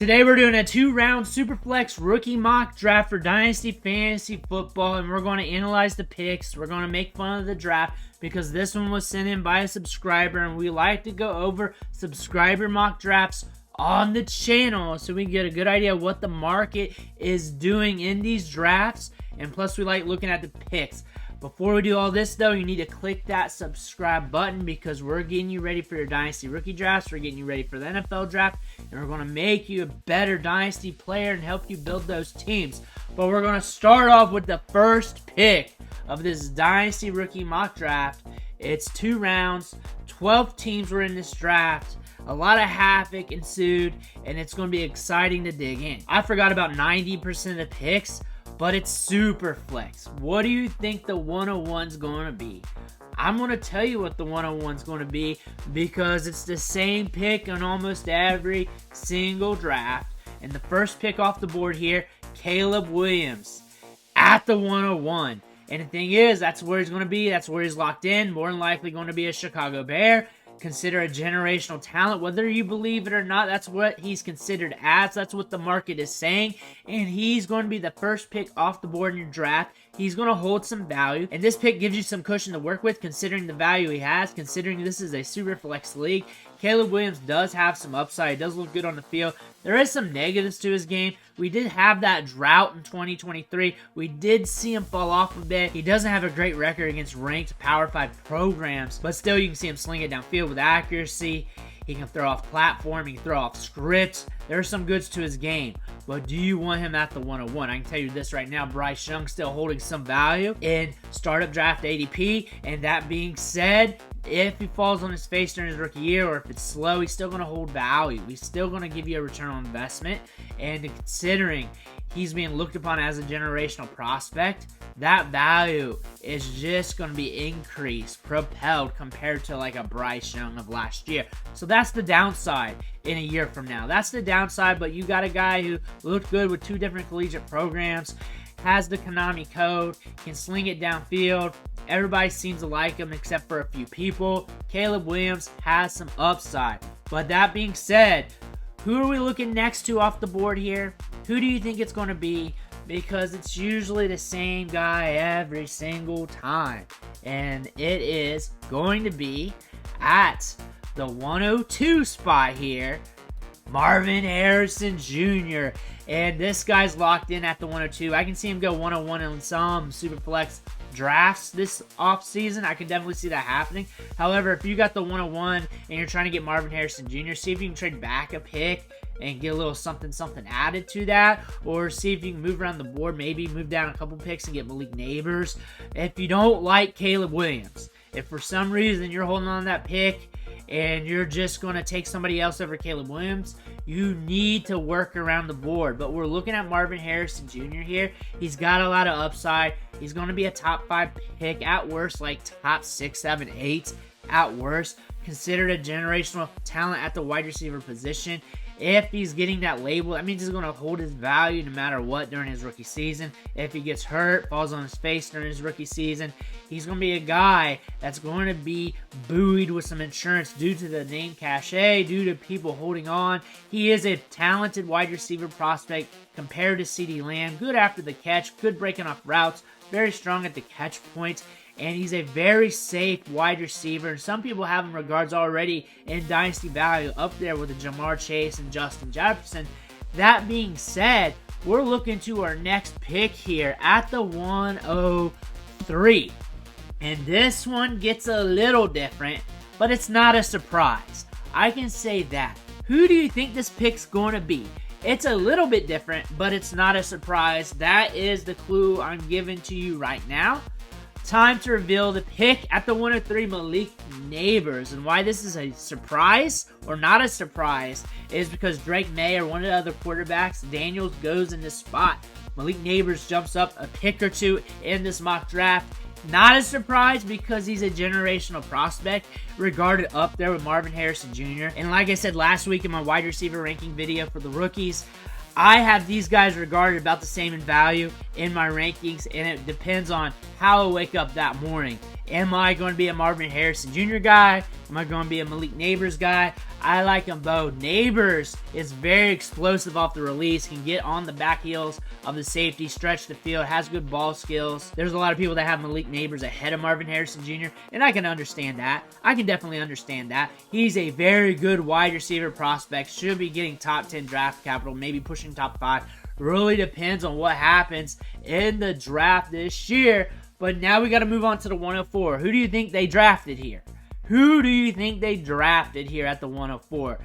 Today we're doing a 2-round SuperFlex rookie mock draft for Dynasty Fantasy Football, and we're going to analyze the picks. We're going to make fun of the draft because this one was sent in by a subscriber, and we like to go over subscriber mock drafts on the channel so we can get a good idea of what the market is doing in these drafts, and plus we like looking at the picks. Before we do all this, though, you need to click that subscribe button because we're getting you ready for your Dynasty rookie drafts. We're getting you ready for the NFL draft, and we're going to make you a better Dynasty player and help you build those teams. But we're going to start off with the first pick of this Dynasty rookie mock draft. It's 2 rounds. 12 teams were in this draft. A lot of havoc ensued, and it's going to be exciting to dig in. I forgot about 90% of the picks, but it's SuperFlex. What do you think the 101's going to be? I'm going to tell you what the 101's going to be because it's the same pick on almost every single draft. And the first pick off the board here, Caleb Williams at the 101. And the thing is, that's where he's going to be. That's where he's locked in. More than likely going to be a Chicago Bear. Consider a generational talent, whether you believe it or not. That's what he's considered as. That's what the market is saying, and he's going to be the first pick off the board in your draft. He's going to hold some value, and this pick gives you some cushion to work with considering the value he has, considering this is a super flex league. Caleb Williams does have some upside. He does look good on the field. There is some negatives to his game. We did have that drought in 2023. We did see him fall off a bit. He doesn't have a great record against ranked Power 5 programs, but still you can see him sling it downfield with accuracy. He can throw off platform. He can throw off script. There are some goods to his game. But do you want him at the 101? I can tell you this right now. Bryce Young's still holding some value in startup draft ADP. And that being said, if he falls on his face during his rookie year or if it's slow, he's still going to hold value. He's still going to give you a return on investment. And considering he's being looked upon as a generational prospect, that value is just going to be increased, propelled compared to like a Bryce Young of last year. So that's the downside in a year from now. That's the downside, but you got a guy who looked good with 2 different collegiate programs, has the Konami code, can sling it downfield. Everybody seems to like him except for a few people. Caleb Williams has some upside. But that being said, who are we looking next to off the board here? Who do you think it's going to be? Because it's usually the same guy every single time. And it is going to be at the 102 spot here, Marvin Harrison Jr. And this guy's locked in at the 102. I can see him go 101 in some SuperFlex drafts this offseason. I can definitely see that happening. However, if you got the 101 and you're trying to get Marvin Harrison Jr., see if you can trade back a pick and get a little something added to that, or see if you can move around the board, maybe move down a couple picks and get Malik Nabers. If you don't like Caleb Williams, if for some reason you're holding on to that pick and you're just going to take somebody else over Caleb Williams, you need to work around the board. But we're looking at Marvin Harrison Jr. here. He's got a lot of upside. He's going to be a top 5 pick at worst, like top 6, 7, 8 at worst. Considered a generational talent at the wide receiver position. If he's getting that label, that means he's going to hold his value no matter what during his rookie season. If he gets hurt, falls on his face during his rookie season, he's going to be a guy that's going to be buoyed with some insurance due to the name cachet, due to people holding on. He is a talented wide receiver prospect compared to CeeDee Lamb. Good after the catch, good breaking off routes, very strong at the catch point. And he's a very safe wide receiver. And some people have him regards already in Dynasty value up there with the Jamar Chase and Justin Jefferson. That being said, we're looking to our next pick here at the 103. And this one gets a little different, but it's not a surprise. I can say that. Who do you think this pick's going to be? It's a little bit different, but it's not a surprise. That is the clue I'm giving to you right now. Time to reveal the pick at the 103, Malik Nabers. And why this is a surprise or not a surprise is because Drake Maye or one of the other quarterbacks, Daniels, goes in this spot. Malik Nabers jumps up a pick or 2 in this mock draft. Not a surprise because he's a generational prospect, regarded up there with Marvin Harrison Jr. And like I said last week in my wide receiver ranking video for the rookies, I have these guys regarded about the same in value in my rankings, and it depends on how I wake up that morning. Am I going to be a Marvin Harrison Jr. guy? Am I going to be a Malik Nabers guy? I like them both. Nabers is very explosive off the release, can get on the back heels of the safety, stretch the field, has good ball skills. There's a lot of people that have Malik Nabers ahead of Marvin Harrison Jr., and I can understand that. I can definitely understand that. He's a very good wide receiver prospect, should be getting top 10 draft capital, maybe pushing top 5. Really depends on what happens in the draft this year. But now we got to move on to the 104. Who do you think they drafted here? Who do you think they drafted here at the 104?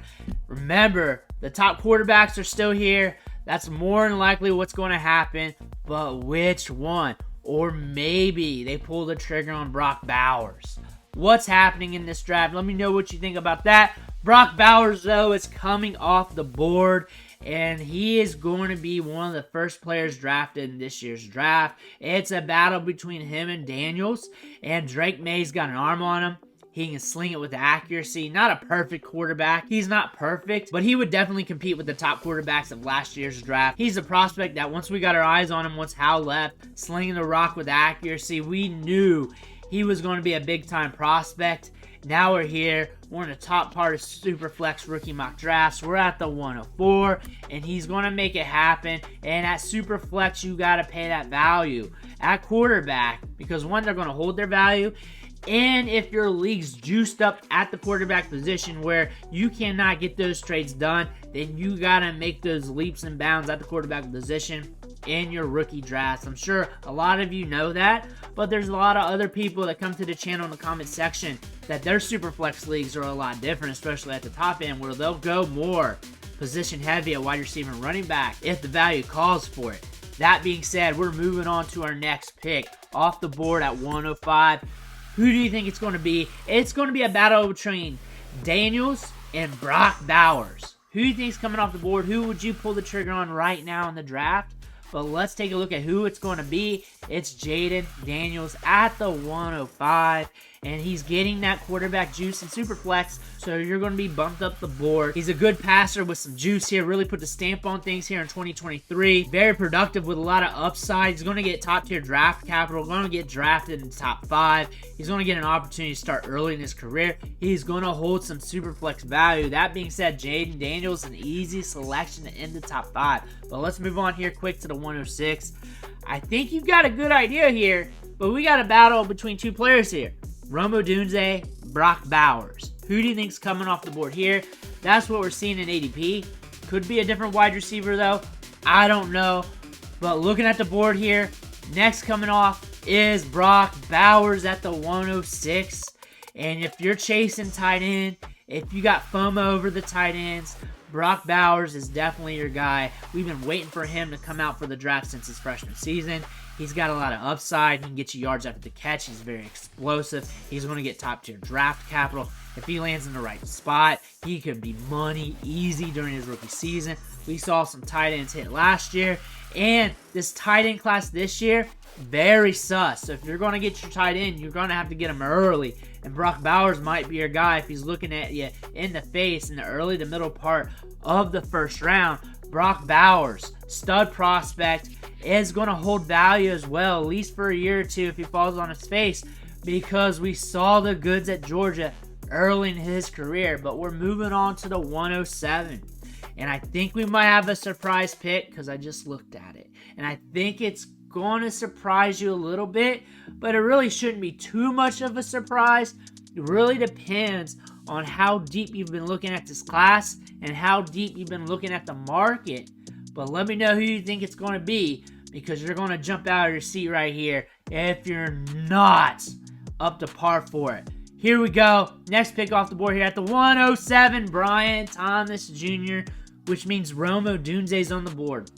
Remember, the top quarterbacks are still here. That's more than likely what's going to happen. But which one? Or maybe they pull the trigger on Brock Bowers. What's happening in this draft? Let me know what you think about that. Brock Bowers, though, is coming off the board. And he is going to be one of the first players drafted in this year's draft. It's a battle between him and Daniels. And Drake Maye's got an arm on him. He can sling it with accuracy. Not a perfect quarterback. He's not perfect, but he would definitely compete with the top quarterbacks of last year's draft. He's a prospect that once we got our eyes on him, once Hal left, slinging the rock with accuracy, we knew he was going to be a big-time prospect. Now we're here. We're in the top part of SuperFlex rookie mock drafts. We're at the 104, and he's going to make it happen. And at SuperFlex, you got to pay that value at quarterback because, one, they're going to hold their value. And if your league's juiced up at the quarterback position where you cannot get those trades done, then you got to make those leaps and bounds at the quarterback position in your rookie drafts. I'm sure a lot of you know that, but there's a lot of other people that come to the channel in the comment section that their SuperFlex leagues are a lot different, especially at the top end, where they'll go more position heavy at wide receiver and running back if the value calls for it. That being said, we're moving on to our next pick off the board at 105. Who do you think it's going to be? It's going to be a battle between Daniels and Brock Bowers. Who do you think is coming off the board? Who would you pull the trigger on right now in the draft? But let's take a look at who it's going to be. It's Jayden Daniels at the 105. And he's getting that quarterback juice in SuperFlex, so you're going to be bumped up the board. He's a good passer with some juice here. Really put the stamp on things here in 2023. Very productive with a lot of upside. He's going to get top-tier draft capital. Going to get drafted in the top 5. He's going to get an opportunity to start early in his career. He's going to hold some SuperFlex value. That being said, Jayden Daniels, an easy selection to end the top 5. But let's move on here quick to the 106. I think you've got a good idea here, but we got a battle between two players here. Odunze, Brock Bowers. Who do you think's coming off the board here? That's what we're seeing in ADP. Could be a different wide receiver, though. I don't know. But looking at the board here, next coming off is Brock Bowers at the 106. And if you're chasing tight end, if you got FOMO over the tight ends, Brock Bowers is definitely your guy. We've been waiting for him to come out for the draft since his freshman season. He's got a lot of upside. He can get you yards after the catch. He's very explosive. He's going to get top-tier draft capital. If he lands in the right spot, he could be money easy during his rookie season. We saw some tight ends hit last year. And this tight end class this year, very sus. So if you're going to get your tight end, you're going to have to get him early. And Brock Bowers might be your guy if he's looking at you in the face in the early to middle part of the first round. Brock Bowers, stud prospect, is going to hold value as well, at least for a year or two if he falls on his face, because we saw the goods at Georgia early in his career. But we're moving on to the 107. And I think we might have a surprise pick because I just looked at it. And I think it's going to surprise you a little bit, but it really shouldn't be too much of a surprise. It really depends on how deep you've been looking at this class and how deep you've been looking at the market. But let me know who you think it's going to be, because you're going to jump out of your seat right here if you're not up to par for it. Here we go. Next pick off the board here at the 107, Brian Thomas Jr., which means Odunze's on the board.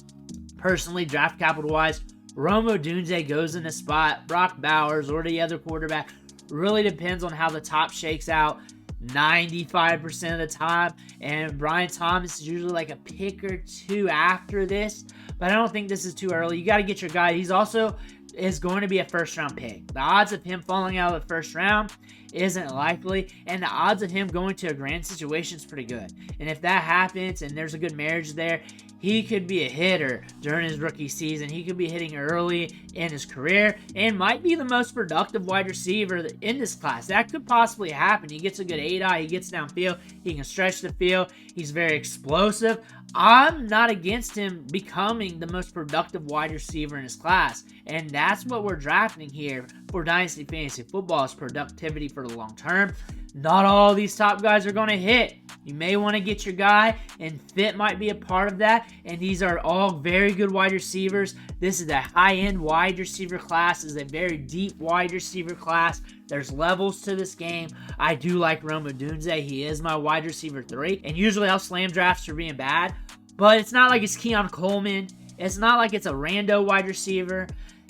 Personally, draft capital-wise, Odunze goes in the spot. Brock Bowers or the other quarterback. Really depends on how the top shakes out 95% of the time. And Brian Thomas is usually like a pick or two after this. But I don't think this is too early. You got to get your guy. He's also is going to be a first-round pick. The odds of him falling out of the first round isn't likely, and the odds of him going to a grand situation is pretty good. And if that happens and there's a good marriage there, he could be a hitter during his rookie season. He could be hitting early in his career and might be the most productive wide receiver in this class. That could possibly happen. He gets a good 8-eye. He gets downfield. He can stretch the field. He's very explosive. I'm not against him becoming the most productive wide receiver in his class. And that's what we're drafting here for Dynasty Fantasy Football, is productivity for the long term. Not all these top guys are going to hit. You may want to get your guy, and fit might be a part of that. And these are all very good wide receivers. This is a high-end wide receiver class. This is a very deep wide receiver class. There's levels to this game. I do like Odunze. He is my wide receiver 3. And usually I'll slam drafts for being bad. But it's not like it's Keon Coleman. It's not like it's a rando wide receiver.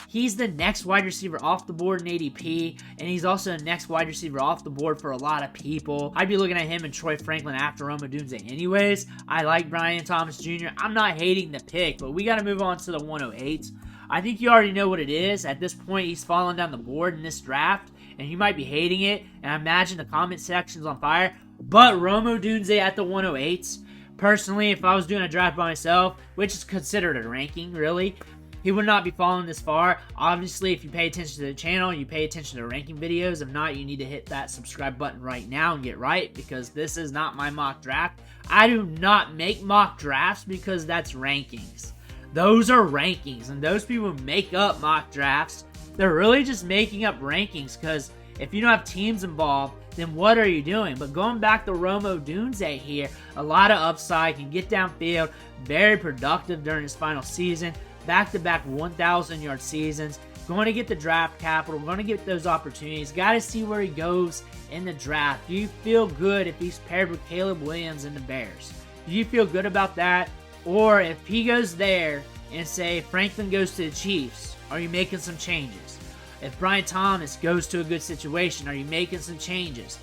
He's the next wide receiver off the board in ADP, and he's also the next wide receiver off the board for a lot of people. I'd be looking at him and Troy Franklin after Odunze anyways. I like Brian Thomas Jr. I'm not hating the pick, but we got to move on to the 108s. I think you already know what it is. At this point, he's falling down the board in this draft, and you might be hating it, and I imagine the comment section's on fire. But Odunze at the 108s, personally, if I was doing a draft by myself, which is considered a ranking, really, he would not be falling this far. Obviously, if you pay attention to the channel, you pay attention to ranking videos. If not, you need to hit that subscribe button right now and get right, because this is not my mock draft. I do not make mock drafts because that's rankings. Those are rankings, and those people who make up mock drafts, they're really just making up rankings, because if you don't have teams involved, then what are you doing? But going back to Odunze here, a lot of upside, can get downfield, very productive during his final season. Back-to-back 1,000-yard seasons. Going to get the draft capital. Going to get those opportunities. Got to see where he goes in the draft. Do you feel good if he's paired with Caleb Williams in the Bears? Do you feel good about that? Or if he goes there and, say, Franklin goes to the Chiefs, are you making some changes? If Brian Thomas goes to a good situation, are you making some changes?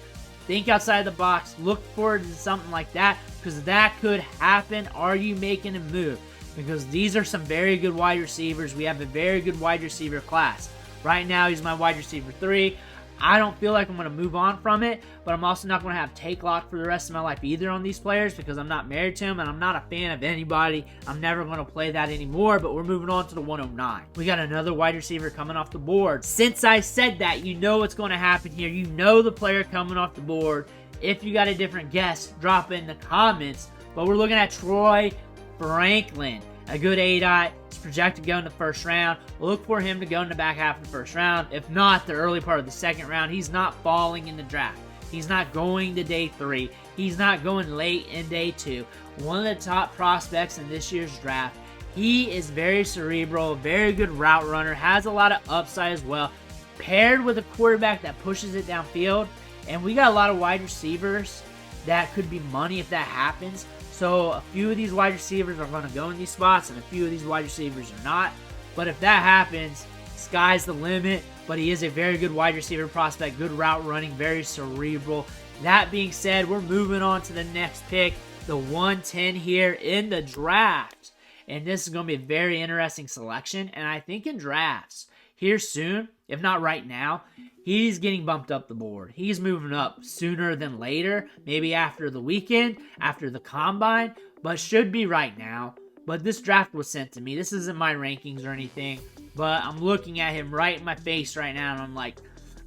Think outside the box. Look forward to something like that, because that could happen. Are you making a move? Because these are some very good wide receivers. We have a very good wide receiver class. Right now, he's my wide receiver 3. I don't feel like I'm going to move on from it, but I'm also not going to have take lock for the rest of my life either on these players, because I'm not married to them and I'm not a fan of anybody. I'm never going to play that anymore, but we're moving on to the 109. We got another wide receiver coming off the board. Since I said that, you know what's going to happen here. You know the player coming off the board. If you got a different guess, drop it in the comments. But we're looking at Troy Franklin, a good 8-eye. He's projected to go in the first round. Look for him to go in the back half of the first round. If not, the early part of the second round. He's not falling in the draft. He's not going to day 3. He's not going late in day 2. One of the top prospects in this year's draft. He is very cerebral, very good route runner, has a lot of upside as well. Paired with a quarterback that pushes it downfield. And we got a lot of wide receivers that could be money if that happens. So a few of these wide receivers are going to go in these spots, and a few of these wide receivers are not. But if that happens, sky's the limit. But he is a very good wide receiver prospect, good route running, very cerebral. That being said, we're moving on to the next pick, the 110 here in the draft. And this is going to be a very interesting selection. And I think in drafts here soon, if not right now, he's getting bumped up the board. He's moving up sooner than later, maybe after the weekend, after the combine, but should be right now. But this draft was sent to me. This isn't my rankings or anything, but I'm looking at him right in my face right now, and I'm like,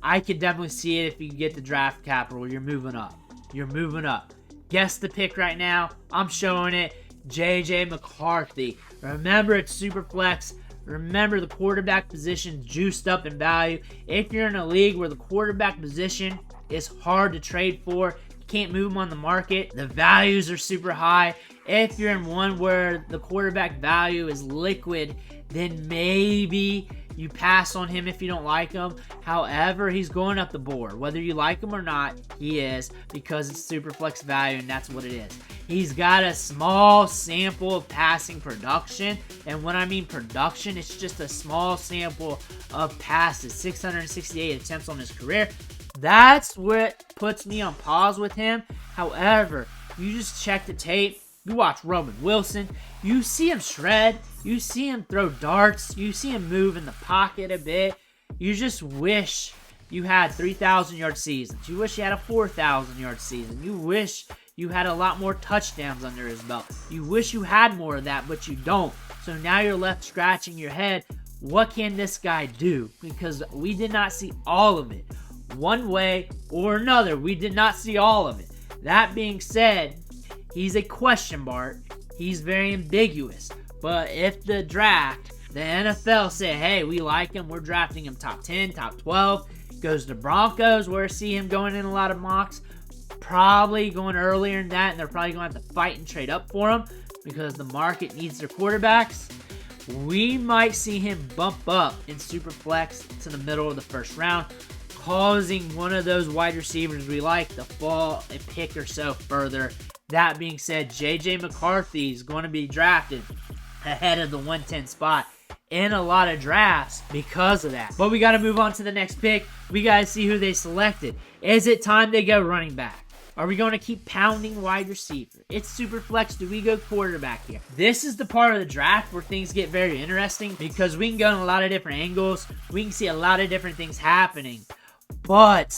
I could definitely see it if you get the draft capital. You're moving up. You're moving up. Guess the pick right now. I'm showing it. JJ McCarthy. Remember, it's SuperFlex. Remember, the quarterback position juiced up in value. If you're in a league where the quarterback position is hard to trade for, you can't move them on the market, the values are super high. If you're in one where the quarterback value is liquid, then maybe you pass on him if you don't like him. However, he's going up the board. Whether you like him or not, he is, because it's SuperFlex value, and that's what it is. He's got a small sample of passing production, and when I mean production, it's just a small sample of passes. 668 attempts on his career. That's what puts me on pause with him. However, you just check the tape. You watch Roman Wilson. You see him shred. You see him throw darts. You see him move in the pocket a bit. You just wish you had 3,000-yard seasons. You wish you had a 4,000-yard season. You wish you had a lot more touchdowns under his belt. You wish you had more of that, but you don't. So now you're left scratching your head. What can this guy do? Because we did not see all of it. One way or another, we did not see all of it. That being said, he's a question mark. He's very ambiguous. But if the draft, the NFL said, hey, we like him, we're drafting him top 10, top 12, goes to Broncos, where I see him going in a lot of mocks, probably going earlier than that, and they're probably going to have to fight and trade up for him because the market needs their quarterbacks. We might see him bump up in SuperFlex to the middle of the first round, causing one of those wide receivers we like to fall a pick or so further. That being said, J.J. McCarthy is going to be drafted ahead of the 110 spot in a lot of drafts because of that. But we got to move on to the next pick. We got to see who they selected. Is it time to go running back? Are we going to keep pounding wide receiver? It's SuperFlex. Do we go quarterback here? This is the part of the draft where things get very interesting because we can go in a lot of different angles. We can see a lot of different things happening. But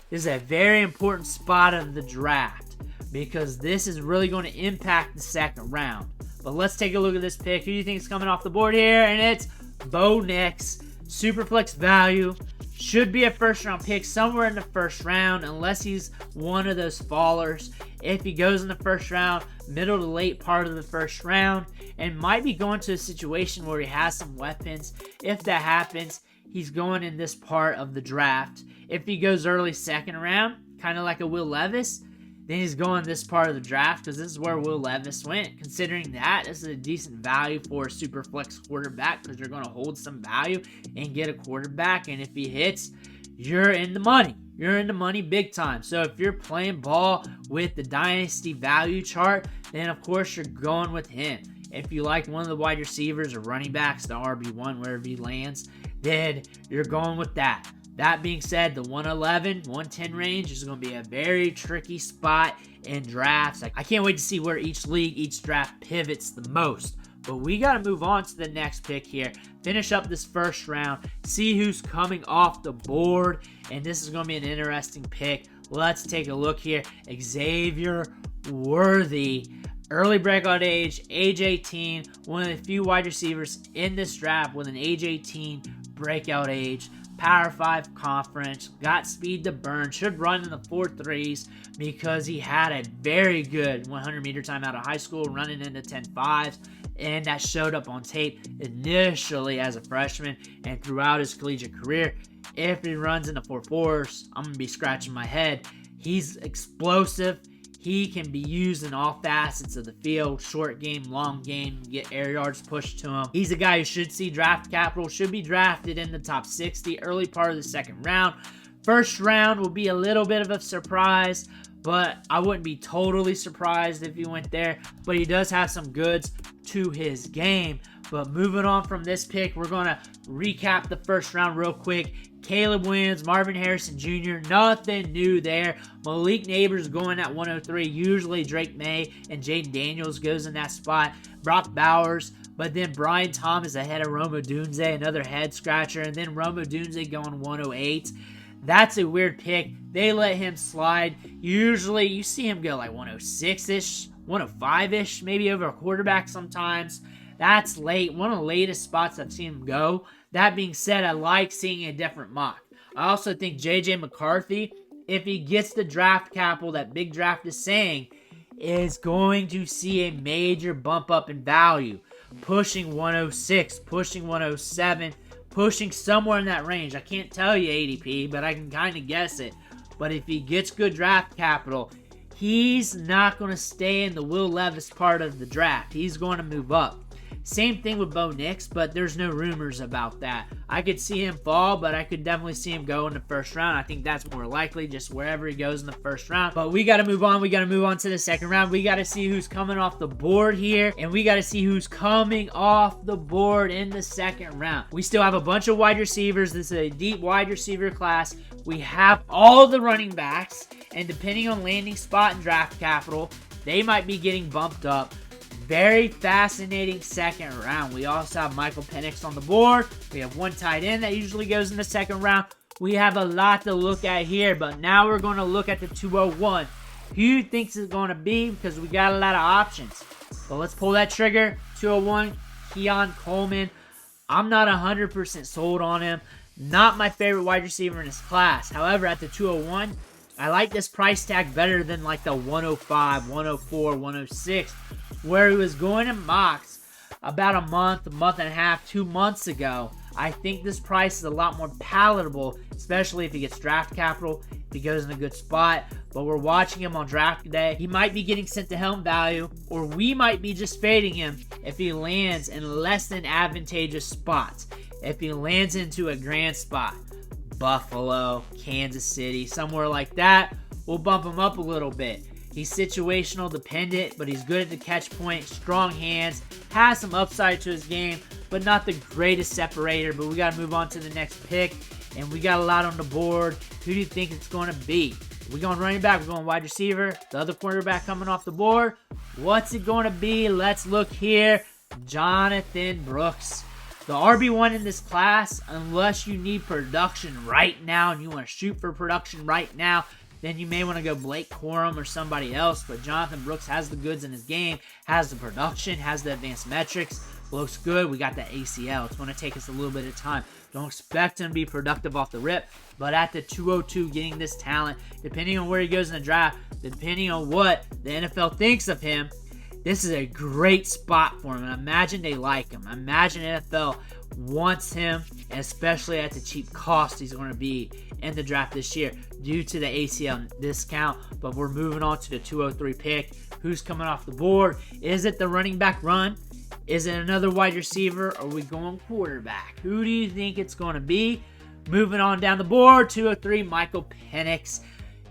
this is a very important spot of the draft because this is really going to impact the second round. But let's take a look at this pick. Who do you think is coming off the board here? And it's Bo Nix. SuperFlex value. Should be a first-round pick somewhere in the first round unless he's one of those fallers. If he goes in the first round, middle to late part of the first round, and might be going to a situation where he has some weapons. If that happens, he's going in this part of the draft. If he goes early second round, kind of like a Will Levis, then he's going this part of the draft because this is where Will Levis went. Considering that, this is a decent value for a SuperFlex quarterback because you're going to hold some value and get a quarterback. And if he hits, you're in the money. You're in the money big time. So if you're playing ball with the Dynasty value chart, then of course you're going with him. If you like one of the wide receivers or running backs, the RB1, wherever he lands, then you're going with that. That being said, the 111, 110 range is going to be a very tricky spot in drafts. I can't wait to see where each league, each draft pivots the most. But we got to move on to the next pick here. Finish up this first round. See who's coming off the board. And this is going to be an interesting pick. Let's take a look here. Xavier Worthy. Early breakout age 18. One of the few wide receivers in this draft with an age 18 breakout age. Power 5 conference, got speed to burn, should run in the 4.3s because he had a very good 100-meter time out of high school running into 10.5s, and that showed up on tape initially as a freshman and throughout his collegiate career. If he runs in the 4.4s, I'm going to be scratching my head. He's explosive. He can be used in all facets of the field, short game, long game, get air yards pushed to him. He's a guy who should see draft capital, should be drafted in the top 60, early part of the second round. First round will be a little bit of a surprise, but I wouldn't be totally surprised if he went there. But he does have some goods to his game. But moving on from this pick, we're going to recap the first round real quick. Caleb Williams, Marvin Harrison Jr., nothing new there. Malik Nabers going at 103. Usually Drake Maye and Jayden Daniels goes in that spot. Brock Bowers, but then Brian Thomas ahead of Odunze, another head scratcher. And then Odunze going 108. That's a weird pick. They let him slide. Usually you see him go like 106-ish, 105-ish, maybe over a quarterback sometimes. That's late. One of the latest spots I've seen him go. That being said, I like seeing a different mock. I also think J.J. McCarthy, if he gets the draft capital that Big Draft is saying, is going to see a major bump up in value. Pushing 106, pushing 107, pushing somewhere in that range. I can't tell you ADP, but I can kind of guess it. But if he gets good draft capital, he's not going to stay in the Will Levis part of the draft. He's going to move up. Same thing with Bo Nix, but there's no rumors about that. I could see him fall, but I could definitely see him go in the first round. I think that's more likely, just wherever he goes in the first round. But we got to move on. We got to move on to the second round. We got to see who's coming off the board here, and we got to see who's coming off the board in the second round. We still have a bunch of wide receivers. This is a deep wide receiver class. We have all the running backs, and depending on landing spot and draft capital, they might be getting bumped up. Very fascinating second round. We also have Michael Penix on the board. We have one tight end that usually goes in the second round. We have a lot to look at here, but now we're going to look at the 201. Who you think is going to be, because we got a lot of options. But let's pull that trigger. 201, Keon, Coleman. I'm not 100% sold on him. Not my favorite wide receiver in his class. However, at the 201, I like this price tag better than like the 105, 104, 106, where he was going in mocks about a month and a half, 2 months ago. I think this price is a lot more palatable, especially if he gets draft capital, if he goes in a good spot. But we're watching him on draft day. He might be getting sent to helm value, or we might be just fading him if he lands in less than advantageous spots. If he lands into a grand spot, Buffalo, Kansas City, somewhere like that, we'll bump him up a little bit. He's situational dependent, but he's good at the catch point, strong hands, has some upside to his game, but not the greatest separator. But we got to move on to the next pick, and we got a lot on the board. Who do you think it's going to be? We're going running back, we're going wide receiver, the other quarterback coming off the board. What's it going to be? Let's look here. Jonathan Brooks. The RB1 in this class, unless you need production right now and you want to shoot for production right now, then you may want to go Blake Corum or somebody else. But Jonathan Brooks has the goods in his game, has the production, has the advanced metrics, looks good. We got the ACL. It's going to take us a little bit of time. Don't expect him to be productive off the rip. But at the 202, getting this talent, depending on where he goes in the draft, depending on what the NFL thinks of him, this is a great spot for him. And imagine they like him. Imagine NFL wants him, and especially at the cheap cost he's going to be in the draft this year due to the ACL discount. But we're moving on to the 203 pick. Who's coming off the board? Is it the running back run? Is it another wide receiver? Or are we going quarterback? Who do you think it's going to be? Moving on down the board, 203, Michael Penix.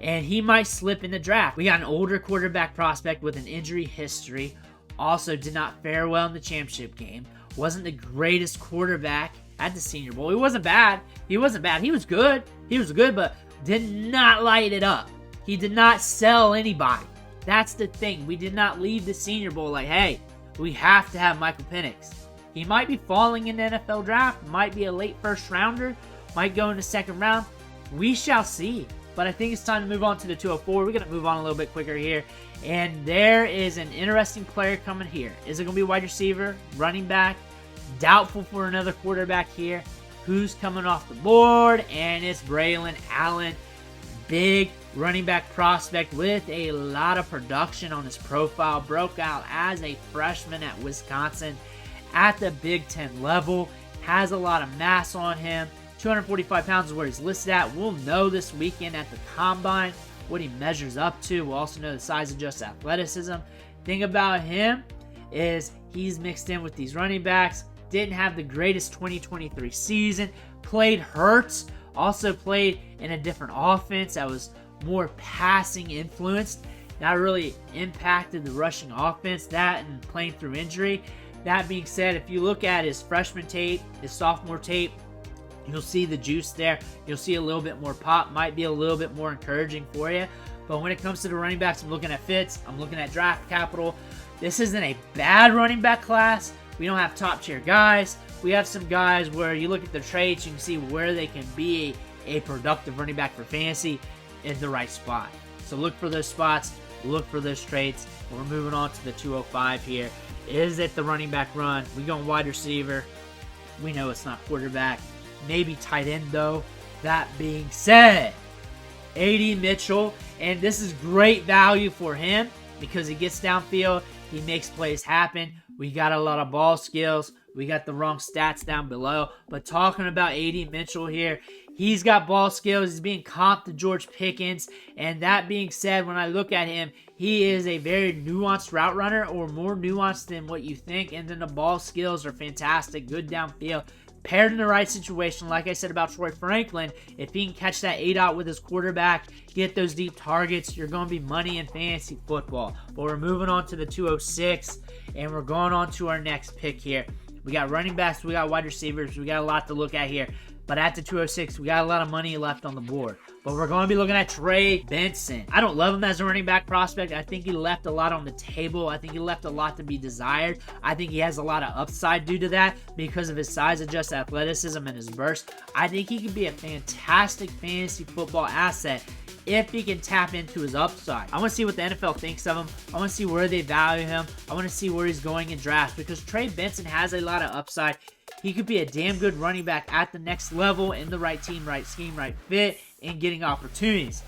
And he might slip in the draft. We got an older quarterback prospect with an injury history. Also did not fare well in the championship game. Wasn't the greatest quarterback at the Senior Bowl. He wasn't bad. He was good. But did not light it up. He did not sell anybody. That's the thing. We did not leave the Senior Bowl like, hey, we have to have Michael Penix. He might be falling in the NFL draft. Might be a late first rounder. Might go in the second round. We shall see. But I think it's time to move on to the 204. We're going to move on a little bit quicker here. And there is an interesting player coming here. Is it going to be wide receiver, running back? Doubtful for another quarterback here. Who's coming off the board? And it's Braelon Allen. Big running back prospect with a lot of production on his profile. Broke out as a freshman at Wisconsin at the Big Ten level. Has a lot of mass on him. 245 pounds is where he's listed at. We'll know this weekend at the Combine what he measures up to. We'll also know the size of just athleticism. Thing about him is he's mixed in with these running backs. Didn't have the greatest 2023 season. Played hurt. Also played in a different offense that was more passing influenced. That really impacted the rushing offense. That and playing through injury. That being said, if you look at his freshman tape, his sophomore tape, you'll see the juice there. You'll see a little bit more pop. Might be a little bit more encouraging for you. But when it comes to the running backs, I'm looking at fits. I'm looking at draft capital. This isn't a bad running back class. We don't have top tier guys. We have some guys where you look at their traits, you can see where they can be a productive running back for fantasy in the right spot. So look for those spots. Look for those traits. We're moving on to the 205 here. Is it the running back run? We going wide receiver. We know it's not quarterback. Maybe tight end though. That being said, AD Mitchell, and this is great value for him because he gets downfield, he makes plays happen. We got a lot of ball skills. We got the wrong stats down below. But talking about AD Mitchell here, he's got ball skills. He's being comped to George Pickens. And that being said, when I look at him, he is a very nuanced route runner, or more nuanced than what you think. And then the ball skills are fantastic. Good downfield. Paired in the right situation, like I said about Troy Franklin, if he can catch that A-dot with his quarterback, get those deep targets, you're going to be money in fantasy football. But we're moving on to the 206, and we're going on to our next pick here. We got running backs, we got wide receivers, we got a lot to look at here. But at the 206, we got a lot of money left on the board. But we're going to be looking at Trey Benson. I don't love him as a running back prospect. I think he left a lot on the table. I think he left a lot to be desired. I think he has a lot of upside due to that because of his size adjusted athleticism and his burst. I think he could be a fantastic fantasy football asset if he can tap into his upside. I want to see what the NFL thinks of him. I want to see where they value him. I want to see where he's going in drafts because Trey Benson has a lot of upside. He could be a damn good running back at the next level in the right team, right scheme, right fit, and getting opportunities.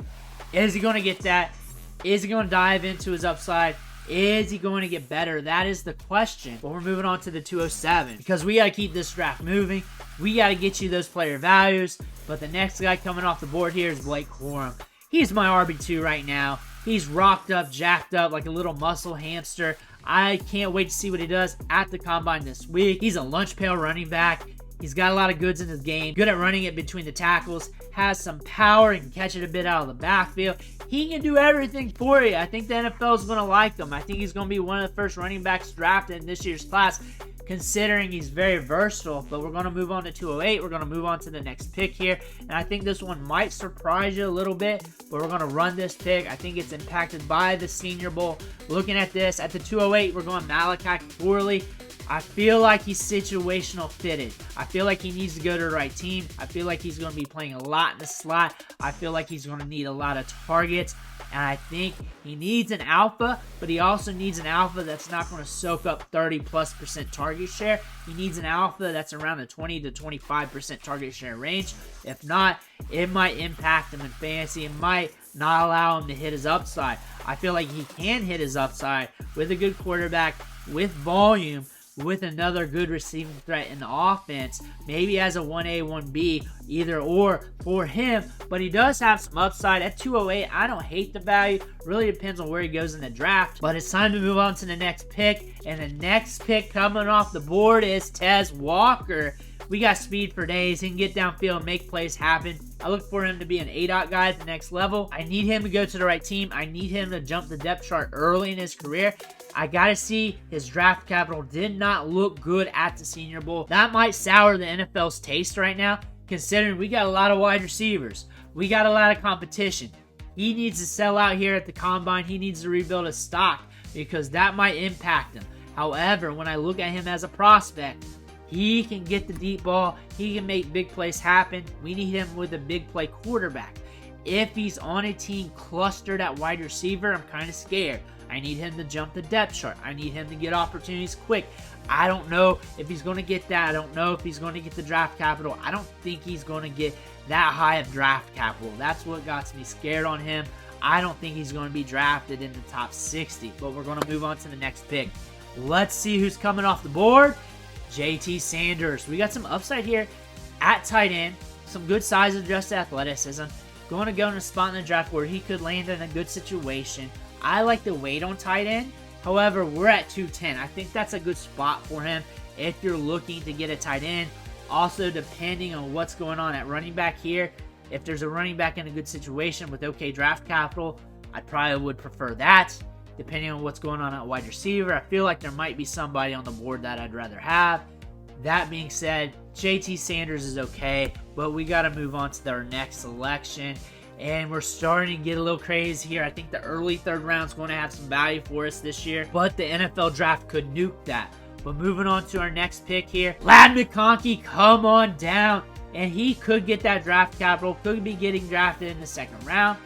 Is he going to get that? Is he going to dive into his upside? Is he going to get better? That is the question. But we're moving on to the 207 because we got to keep this draft moving. We got to get you those player values. But the next guy coming off the board here is Blake Corum. He's my RB2 right now. He's rocked up, jacked up like a little muscle hamster. I can't wait to see what he does at the combine this week. He's a lunch pail running back. He's got a lot of goods in his game. Good at running it between the tackles. Has some power. He can catch it a bit out of the backfield. He can do everything for you. I think the NFL is going to like him. I think he's going to be one of the first running backs drafted in this year's class, considering he's very versatile. But we're going to move on to 208. We're going to move on to the next pick here. And I think this one might surprise you a little bit, but we're going to run this pick. I think it's impacted by the Senior Bowl. Looking at this, at the 208, we're going Malachi Corley. I feel like he's situational fitted. I feel like he needs to go to the right team. I feel like he's going to be playing a lot in the slot. I feel like he's going to need a lot of targets. And I think he needs an alpha, but he also needs an alpha that's not going to soak up 30+% target share. He needs an alpha that's around the 20 to 25% target share range. If not, it might impact him in fantasy. It might not allow him to hit his upside. I feel like he can hit his upside with a good quarterback, with volume, with another good receiving threat in the offense, maybe as a 1A, 1B, either or for him, but he does have some upside at 208. I don't hate the value. Really depends on where he goes in the draft, but it's time to move on to the next pick, and the next pick coming off the board is Tez Walker. We got speed for days. He can get downfield and make plays happen. I look for him to be an A-dot guy at the next level. I need him to go to the right team. I need him to jump the depth chart early in his career. I gotta see his draft capital did not look good at the Senior Bowl. That might sour the NFL's taste right now, considering we got a lot of wide receivers. We got a lot of competition. He needs to sell out here at the combine. He needs to rebuild his stock because that might impact him. However, when I look at him as a prospect, he can get the deep ball. He can make big plays happen. We need him with a big play quarterback. If he's on a team clustered at wide receiver, I'm kind of scared. I need him to jump the depth chart. I need him to get opportunities quick. I don't know if he's going to get that. I don't know if he's going to get the draft capital. I don't think he's going to get that high of draft capital. That's what got me scared on him. I don't think he's going to be drafted in the top 60, but we're going to move on to the next pick. Let's see who's coming off the board. JT Sanders. We got some upside here at tight end. Some good size adjusted athleticism. Going to go in a spot in the draft where he could land in a good situation. I like the weight on tight end. However, we're at 210. I think that's a good spot for him if you're looking to get a tight end. Also, depending on what's going on at running back here, if there's a running back in a good situation with okay draft capital, I probably would prefer that. Depending on what's going on at wide receiver, I feel like there might be somebody on the board that I'd rather have. That being said, JT Sanders is okay, but we got to move on to our next selection. And we're starting to get a little crazy here. I think the early third round is going to have some value for us this year, but the NFL draft could nuke that. But moving on to our next pick here, McConkey, come on down. And he could get that draft capital, could be getting drafted in the second round.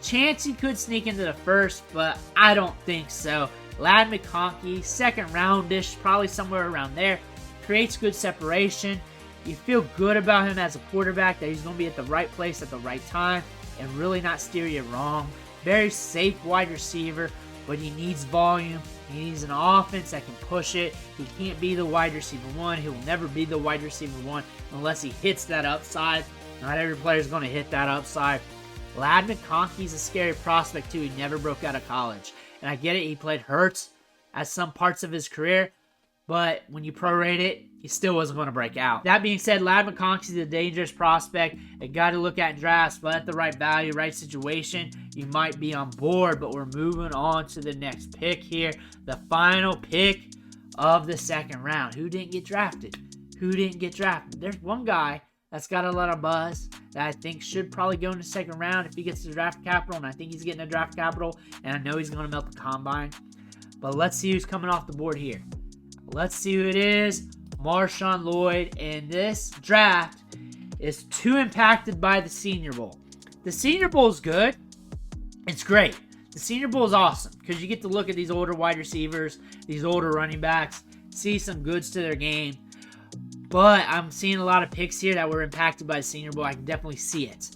Chance he could sneak into the first, but I don't think so. McConkey, second roundish, probably somewhere around there. Creates good separation. You feel good about him as a quarterback, that he's going to be at the right place at the right time and really not steer you wrong. Very safe wide receiver, but he needs volume. He needs an offense that can push it. He can't be the wide receiver one. He'll never be the wide receiver one unless he hits that upside. Not every player is going to hit that upside. McConkey's a scary prospect too. He never broke out of college. And I get it, he played Hurts at some parts of his career, but when you prorate it, he still wasn't going to break out. That being said, McConkey's a dangerous prospect. A guy to look at in drafts, but at the right value, right situation, you might be on board. But we're moving on to the next pick here. The final pick of the second round. Who didn't get drafted? Who didn't get drafted? There's one guy that's got a lot of buzz that I think should probably go in the second round if he gets the draft capital, and I think he's getting a draft capital, and I know he's going to melt the combine. But let's see who's coming off the board here. Let's see who it is. Marshawn, Lloyd, and this draft is too impacted by the Senior Bowl. The Senior Bowl is good. It's great. The Senior Bowl is awesome because you get to look at these older wide receivers, these older running backs, see some goods to their game. But I'm seeing a lot of picks here that were impacted by the Senior Bowl. I can definitely see it.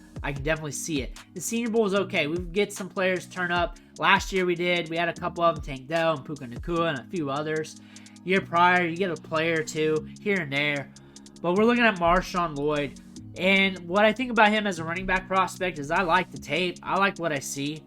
The Senior Bowl is okay. We get some players turn up. Last year we did. We had a couple of them, Tank Dell and Puka Nacua and a few others. Year prior, you get a player or two here and there. But we're looking at Marshawn, Lloyd. And what I think about him as a running back prospect is I like the tape. I like what I see.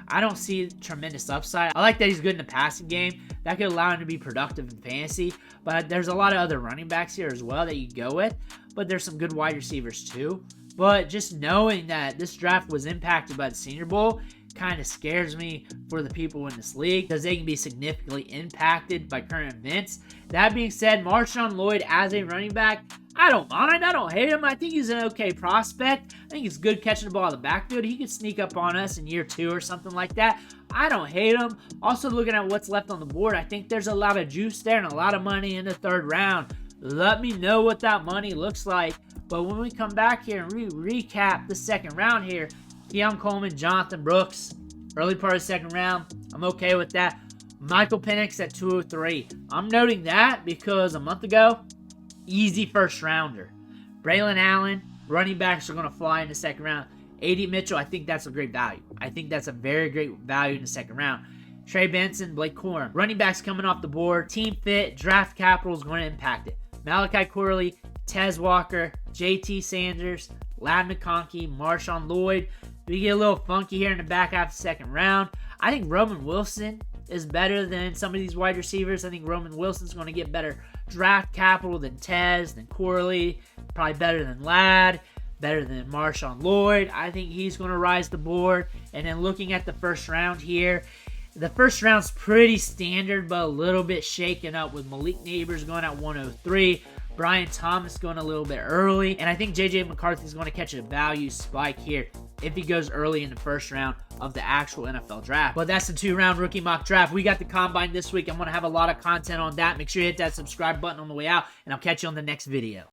I don't see tremendous upside. I like that he's good in the passing game. That could allow him to be productive in fantasy. But there's a lot of other running backs here as well that you go with. But there's some good wide receivers too. But just knowing that this draft was impacted by the Senior Bowl kind of scares me for the people in this league because they can be significantly impacted by current events. That being said, Marshawn Lloyd as a running back, I don't mind. I don't hate him. I think he's an okay prospect. I think he's good catching the ball in the backfield. He could sneak up on us in year 2 or something like that. I don't hate him. Also, looking at what's left on the board, I think there's a lot of juice there and a lot of money in the 3rd round. Let me know what that money looks like. But when we come back here and recap the 2nd round here, Keon, Coleman, Jonathan Brooks, early part of the 2nd round, I'm okay with that. Michael Penix at 203. I'm noting that because a month ago, easy 1st rounder. Braelon Allen, running backs are going to fly in the 2nd round. A.D. Mitchell, I think that's a great value. I think that's a very great value in the 2nd round. Trey, Benson, Blake Corum. Running backs coming off the board. Team fit, draft capital is going to impact it. Malachi, Corley, Tez Walker, J.T. Sanders, McConkey, Marshawn, Lloyd. We get a little funky here in the back half of the 2nd round. I think Roman Wilson is better than some of these wide receivers. I think Roman Wilson's going to get better draft capital than Tez, than Corley, probably better than Ladd, better than Marshawn Lloyd. I think he's going to rise the board. And then looking at the 1st round here, the 1st round's pretty standard, but a little bit shaken up with Malik Nabers going at 103. Brian Thomas going a little bit early. And I think J.J. McCarthy is going to catch a value spike here if he goes early in the 1st round of the actual NFL draft. But that's the 2-round rookie mock draft. We got the combine this week. I'm going to have a lot of content on that. Make sure you hit that subscribe button on the way out, and I'll catch you on the next video.